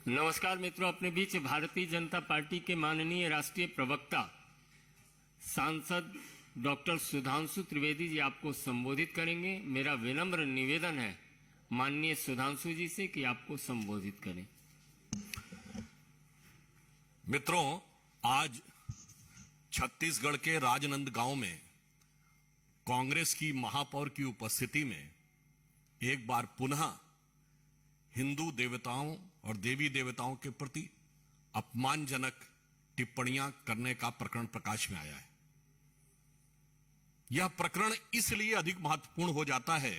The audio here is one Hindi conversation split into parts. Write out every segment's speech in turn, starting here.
नमस्कार मित्रों, अपने बीच भारतीय जनता पार्टी के माननीय राष्ट्रीय प्रवक्ता सांसद डॉक्टर सुधांशु त्रिवेदी जी आपको संबोधित करेंगे। मेरा विनम्र निवेदन है माननीय सुधांशु जी से कि आपको संबोधित करें। मित्रों, आज छत्तीसगढ़ के राजनांदगांव में कांग्रेस की महापौर की उपस्थिति में एक बार पुनः हिंदू देवताओं और देवी देवताओं के प्रति अपमानजनक टिप्पणियां करने का प्रकरण प्रकाश में आया है। यह प्रकरण इसलिए अधिक महत्वपूर्ण हो जाता है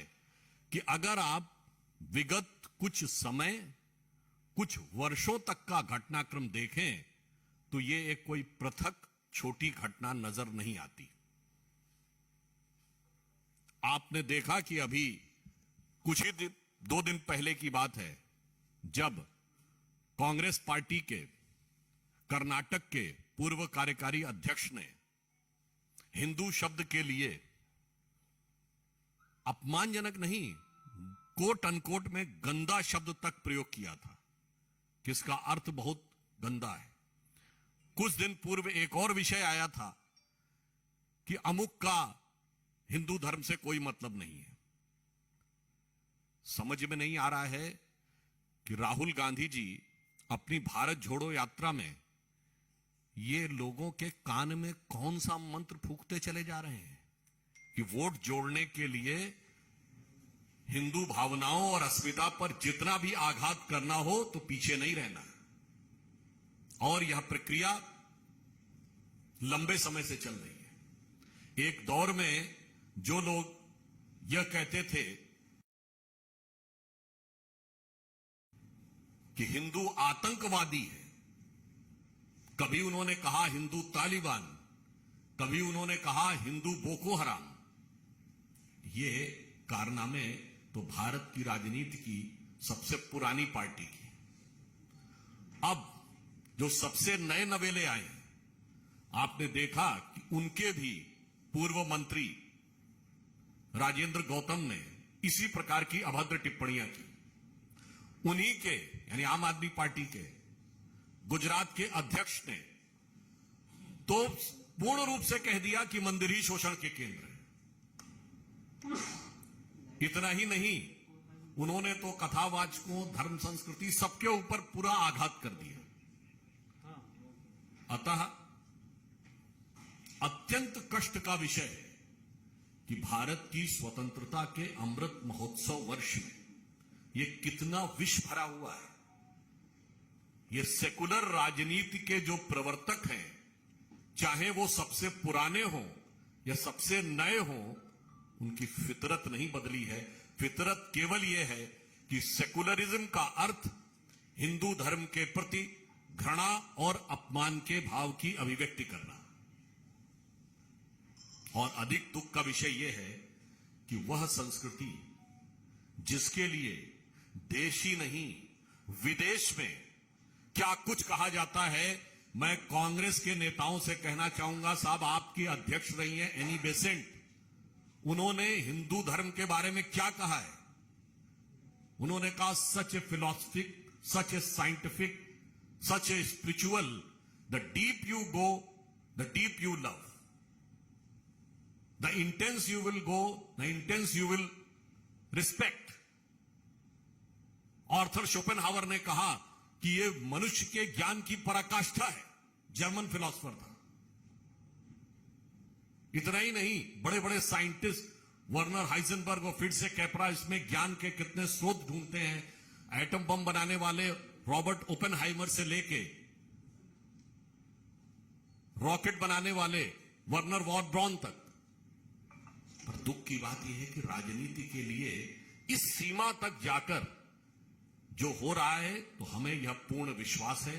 कि अगर आप विगत कुछ समय, कुछ वर्षों तक का घटनाक्रम देखें तो यह एक कोई पृथक छोटी घटना नजर नहीं आती। आपने देखा कि अभी कुछ ही 2 दिन पहले की बात है जब कांग्रेस पार्टी के कर्नाटक के पूर्व कार्यकारी अध्यक्ष ने हिंदू शब्द के लिए अपमानजनक नहीं, कोट अनकोट में गंदा शब्द तक प्रयोग किया था, जिसका अर्थ बहुत गंदा है। कुछ दिन पूर्व एक और विषय आया था कि अमुक का हिंदू धर्म से कोई मतलब नहीं है। समझ में नहीं आ रहा है कि राहुल गांधी जी अपनी भारत जोड़ो यात्रा में ये लोगों के कान में कौन सा मंत्र फूंकते चले जा रहे हैं कि वोट जोड़ने के लिए हिंदू भावनाओं और अस्मिता पर जितना भी आघात करना हो तो पीछे नहीं रहना। और यह प्रक्रिया लंबे समय से चल रही है। एक दौर में जो लोग यह कहते थे कि हिंदू आतंकवादी है, कभी उन्होंने कहा हिंदू तालिबान, कभी उन्होंने कहा हिंदू बोको हराम। ये कारनामे तो भारत की राजनीति की सबसे पुरानी पार्टी की। अब जो सबसे नए नवेले आए हैं, आपने देखा कि उनके भी पूर्व मंत्री राजेंद्र गौतम ने इसी प्रकार की अभद्र टिप्पणियां की। उन्हीं के यानी आम आदमी पार्टी के गुजरात के अध्यक्ष ने तो पूर्ण रूप से कह दिया कि मंदिर ही शोषण के केंद्र है। इतना ही नहीं, उन्होंने तो कथावाचकों, धर्म संस्कृति सबके ऊपर पूरा आघात कर दिया। अतः अत्यंत कष्ट का विषय है कि भारत की स्वतंत्रता के अमृत महोत्सव वर्ष में ये कितना विष भरा हुआ है। ये सेकुलर राजनीति के जो प्रवर्तक हैं, चाहे वो सबसे पुराने हों या सबसे नए हों, उनकी फितरत नहीं बदली है। फितरत केवल यह है कि सेकुलरिज्म का अर्थ हिंदू धर्म के प्रति घृणा और अपमान के भाव की अभिव्यक्ति करना। और अधिक दुख का विषय यह है कि वह संस्कृति जिसके लिए देश ही नहीं विदेश में क्या कुछ कहा जाता है। मैं कांग्रेस के नेताओं से कहना चाहूंगा, साहब आपकी अध्यक्ष रही हैं एनी बेसेंट, उन्होंने हिंदू धर्म के बारे में क्या कहा है। उन्होंने कहा such a philosophic, such a scientific, such a spiritual, the deep you go the deep you love, the intense you will go the intense you will respect. Arthur Schopenhauer ने कहा कि यह मनुष्य के ज्ञान की पराकाष्ठा है, जर्मन फिलोसोफर था। इतना ही नहीं, बड़े बड़े साइंटिस्ट वर्नर हाइजेनबर्ग और फिर से कैपरा इसमें ज्ञान के कितने स्रोत ढूंढते हैं। एटम बम बनाने वाले रॉबर्ट ओपेनहाइमर से लेके रॉकेट बनाने वाले वर्नर वॉन ब्रॉन तक। पर दुख की बात यह है कि राजनीति के लिए इस सीमा तक जाकर जो हो रहा है, तो हमें यह पूर्ण विश्वास है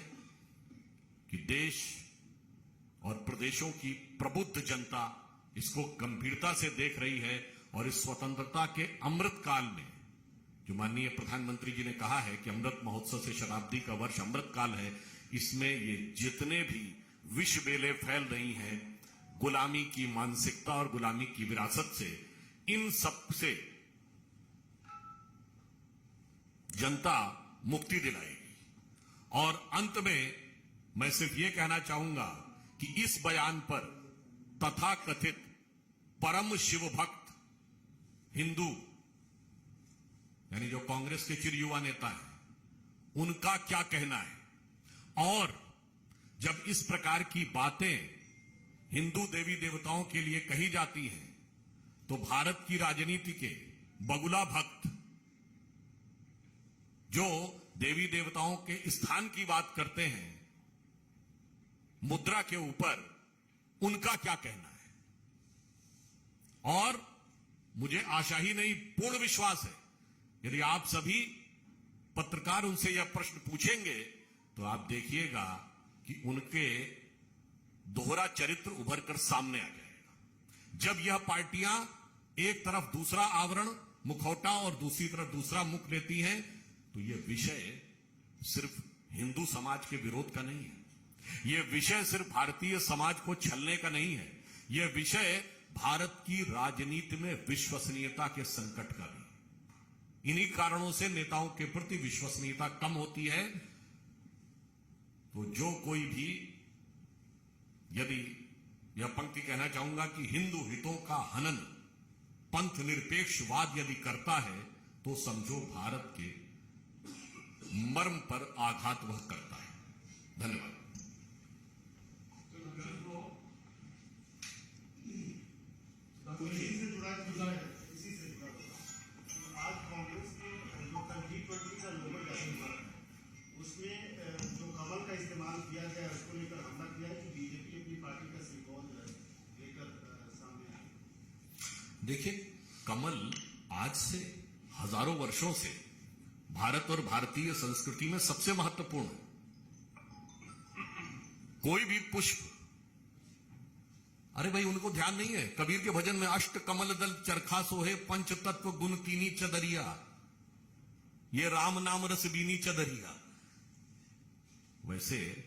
कि देश और प्रदेशों की प्रबुद्ध जनता इसको गंभीरता से देख रही है। और इस स्वतंत्रता के अमृत काल में जो माननीय प्रधानमंत्री जी ने कहा है कि अमृत महोत्सव से शताब्दी का वर्ष अमृत काल है, इसमें ये जितने भी विष बेले फैल रही हैं गुलामी की मानसिकता और गुलामी की विरासत से, इन सब से जनता मुक्ति दिलाएगी। और अंत में मैं सिर्फ यह कहना चाहूंगा कि इस बयान पर तथाकथित परम शिव भक्त हिंदू यानी जो कांग्रेस के चिर युवा नेता हैं उनका क्या कहना है। और जब इस प्रकार की बातें हिंदू देवी देवताओं के लिए कही जाती हैं तो भारत की राजनीति के बगुला भक्त जो देवी देवताओं के स्थान की बात करते हैं मुद्रा के ऊपर, उनका क्या कहना है। और मुझे आशा ही नहीं पूर्ण विश्वास है यदि आप सभी पत्रकार उनसे यह प्रश्न पूछेंगे तो आप देखिएगा कि उनके दोहरा चरित्र उभर कर सामने आ जाएगा। जब यह पार्टियां एक तरफ दूसरा आवरण मुखौटा और दूसरी तरफ दूसरा मुख लेती हैं तो यह विषय सिर्फ हिंदू समाज के विरोध का नहीं है, यह विषय सिर्फ भारतीय समाज को छलने का नहीं है, यह विषय भारत की राजनीति में विश्वसनीयता के संकट का भी। इन्हीं कारणों से नेताओं के प्रति विश्वसनीयता कम होती है। तो जो कोई भी यदि यह पंक्ति कहना चाहूंगा कि हिंदू हितों का हनन पंथ निरपेक्षवाद यदि करता है तो समझो भारत के मर्म पर आघात वह करता है। धन्यवाद। इसी से जुड़ा आज कांग्रेस ने जो कल G20 का लोगो जारी हुआ उसमें जो कमल का इस्तेमाल किया गया उसको लेकर हमला किया है कि बीजेपी अपनी पार्टी का सिंबल लेकर सामने आई। देखिए, कमल आज से हजारों वर्षों से भारत और भारतीय संस्कृति में सबसे महत्वपूर्ण है। कोई भी पुष्प, अरे भाई उनको ध्यान नहीं है, कबीर के भजन में अष्ट कमल दल चरखा सोहे पंच तत्व गुण कीनी चदरिया, ये राम नाम रस बीनी चदरिया। वैसे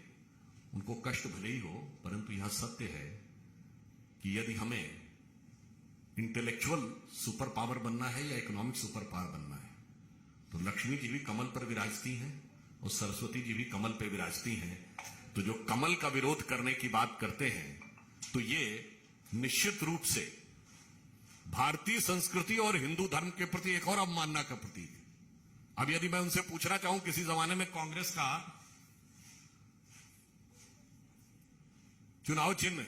उनको कष्ट भले ही हो, परंतु यह सत्य है कि यदि हमें इंटेलेक्चुअल सुपर पावर बनना है या इकोनॉमिक सुपर पावर बनना है तो लक्ष्मी जी भी कमल पर विराजती हैं और सरस्वती जी भी कमल पर विराजती हैं। तो जो कमल का विरोध करने की बात करते हैं तो ये निश्चित रूप से भारतीय संस्कृति और हिंदू धर्म के प्रति एक और अवमानना का प्रतीक है। अब यदि मैं उनसे पूछना चाहूं, किसी जमाने में कांग्रेस का चुनाव चिन्ह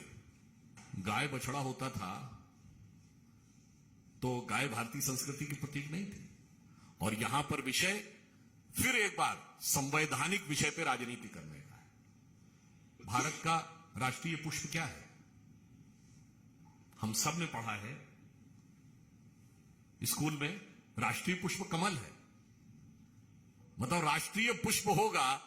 गाय बछड़ा होता था तो गाय भारतीय संस्कृति की प्रतीक नहीं थी। और यहां पर विषय फिर एक बार संवैधानिक विषय पर राजनीति करने का है। भारत का राष्ट्रीय पुष्प क्या है? हम सब ने पढ़ा है स्कूल में, राष्ट्रीय पुष्प कमल है। मतलब राष्ट्रीय पुष्प होगा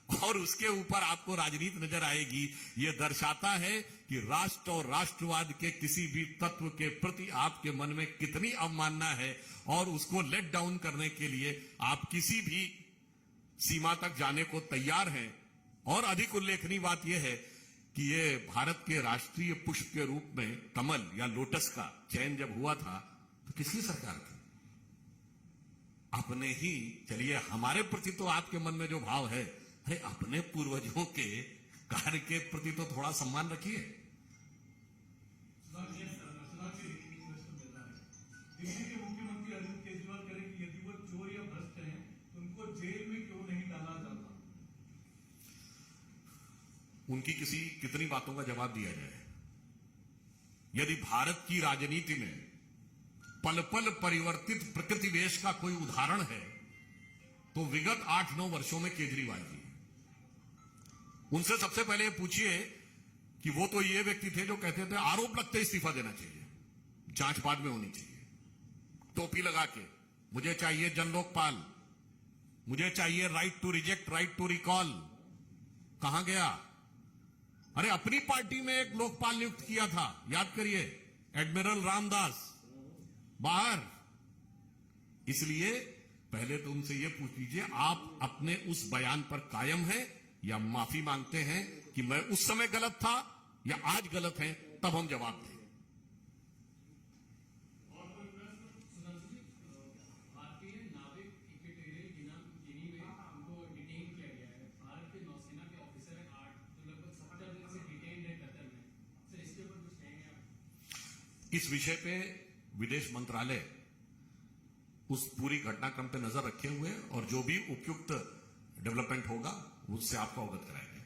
और उसके ऊपर आपको राजनीति नजर आएगी। यह दर्शाता है कि राष्ट्र और राष्ट्रवाद के किसी भी तत्व के प्रति आपके मन में कितनी अवमानना है और उसको लेट डाउन करने के लिए आप किसी भी सीमा तक जाने को तैयार हैं। और अधिक उल्लेखनीय बात यह है कि ये भारत के राष्ट्रीय पुष्प के रूप में कमल या लोटस का चयन जब हुआ था तो किसकी सरकार थी? अपने ही। चलिए, हमारे प्रति तो आपके मन में जो भाव है, अरे अपने पूर्वजों के कार्य के प्रति तो थोड़ा सम्मान रखिए। दिल्ली के मुख्यमंत्री अरविंद केजरीवाल कह रहे हैं कि यदि वो चोर या भ्रष्ट हैं तो उनको जेल में क्यों नहीं डाला जाता? उनकी कितनी बातों का जवाब दिया जाए। यदि भारत की राजनीति में पल पल परिवर्तित प्रकृति वेश का कोई उदाहरण है तो विगत 8-9 वर्षों में केजरीवाल जी। उनसे सबसे पहले पूछिए कि वो तो ये व्यक्ति थे जो कहते थे आरोप लगते इस्तीफा देना चाहिए, जांच बाद में होनी चाहिए, टोपी लगा के मुझे चाहिए जन लोकपाल, मुझे चाहिए right to reject, right to recall. कहां गया? अरे अपनी पार्टी में एक लोकपाल नियुक्त किया था, याद करिए, एडमिरल रामदास, बाहर। इसलिए पहले तो उनसे यह पूछ लीजिए आप अपने उस बयान पर कायम हैं या माफी मांगते हैं कि मैं उस समय गलत था या आज गलत हैं, तब हम जवाब दें। भारतीय नाविक इक्वेटोरियल गिनी में उनको डिटेन किया गया है। इस विषय पे विदेश मंत्रालय उस पूरी घटनाक्रम पे नजर रखे हुए है और जो भी उपयुक्त डेवलपमेंट होगा उससे आपको अवगत कराएंगे।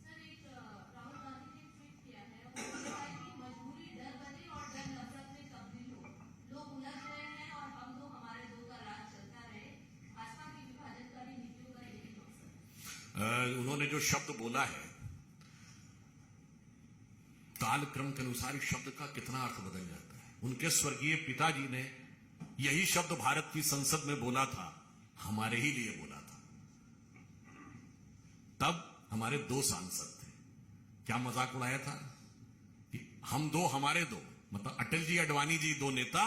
सर, एक राहुल गांधी ने ट्वीट किया है, उन्होंने कहा है कि मजबूरी डर बने और डर नफरत में तब्दील हो। लोग उलझ रहे हैं और हम दो हमारे दो का राज चलता रहे। भाजपा की विभाजनकारी नीतियों का यही मकसद है। उन्होंने जो शब्द बोला है, कालक्रम के अनुसार इस शब्द का कितना अर्थ बदल जाता है। उनके स्वर्गीय पिताजी ने यही शब्द भारत की संसद में बोला था, हमारे ही लिए बोला था। तब हमारे दो सांसद थे, क्या मजाक उड़ाया था कि हम दो हमारे दो, मतलब अटल जी अडवाणी जी दो नेता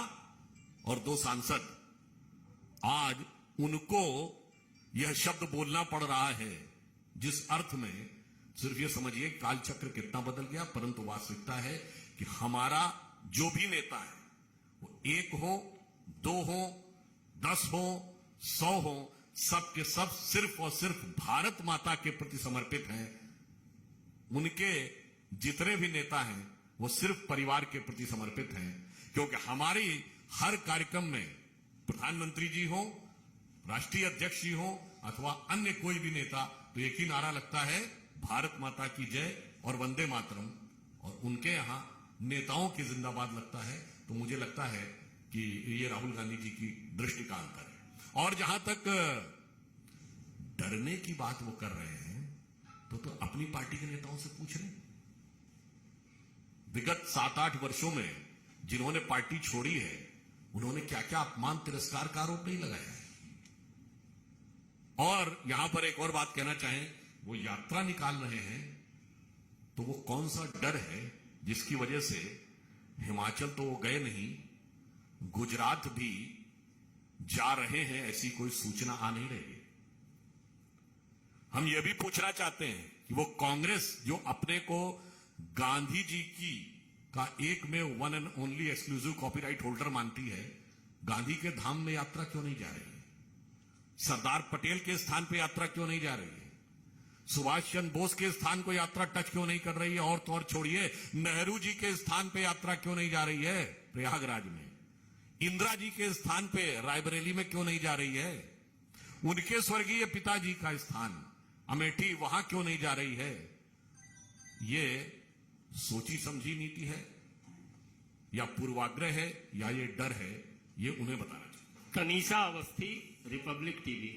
और दो सांसद। आज उनको यह शब्द बोलना पड़ रहा है जिस अर्थ में सिर्फ ये समझिए कालचक्र कितना बदल गया, परंतु वास्तविकता है कि हमारा जो भी नेता है वो एक हो, दो हो, 10 हो, 100 हो, सब के सब सिर्फ और सिर्फ भारत माता के प्रति समर्पित हैं। उनके जितने भी नेता हैं वो सिर्फ परिवार के प्रति समर्पित हैं, क्योंकि हमारी हर कार्यक्रम में प्रधानमंत्री जी हो, राष्ट्रीय अध्यक्ष जी हो अथवा अन्य कोई भी नेता, तो एक ही नारा लगता है, भारत माता की जय और वंदे मातरम। और उनके यहां नेताओं की जिंदाबाद लगता है। तो मुझे लगता है कि ये राहुल गांधी जी की दृष्टि का अंतर है। और जहां तक डरने की बात वो कर रहे हैं, तो अपनी पार्टी के नेताओं से पूछ रहे। विगत 7-8 वर्षों में जिन्होंने पार्टी छोड़ी है, उन्होंने क्या क्या अपमान तिरस्कार का आरोप नहीं लगाया है। और यहां पर एक और बात कहना चाहें, वो यात्रा निकाल रहे हैं तो वो कौन सा डर है जिसकी वजह से हिमाचल तो वो गए नहीं, गुजरात भी जा रहे हैं, ऐसी कोई सूचना आ नहीं रही है। हम यह भी पूछना चाहते हैं कि वो कांग्रेस जो अपने को गांधी जी की का एक में one and only exclusive copyright holder मानती है, गांधी के धाम में यात्रा क्यों नहीं जा रही है? सरदार पटेल के स्थान पे यात्रा क्यों नहीं जा रही है? सुभाष चंद्र बोस के स्थान को यात्रा टच क्यों नहीं कर रही है? और तो और छोड़िए, नेहरू जी के स्थान पे यात्रा क्यों नहीं जा रही है प्रयागराज में? इंदिरा जी के स्थान पे रायबरेली में क्यों नहीं जा रही है? उनके स्वर्गीय पिताजी का स्थान अमेठी, वहां क्यों नहीं जा रही है? ये सोची समझी नीति है या पूर्वाग्रह है या ये डर है, ये उन्हें बताना चाहिए। Kanisha Awasthi, Republic TV.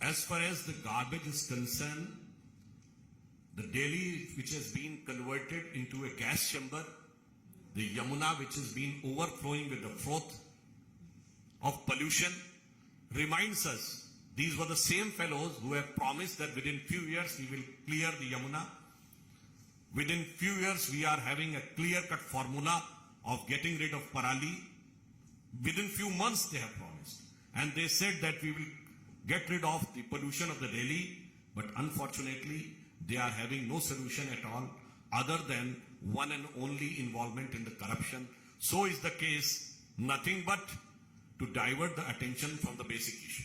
As far as the garbage is concerned, the Delhi which has been converted into a gas chamber, the Yamuna which has been overflowing with the froth of pollution, reminds us these were the same fellows who have promised that within few years we will clear the Yamuna. Within few years we are having a clear-cut formula of getting rid of Parali. Within few months they have promised. And they said that we will get rid of the pollution of the Delhi, but unfortunately they are having no solution at all other than one and only involvement in the corruption. So is the case, nothing but to divert the attention from the basic issue.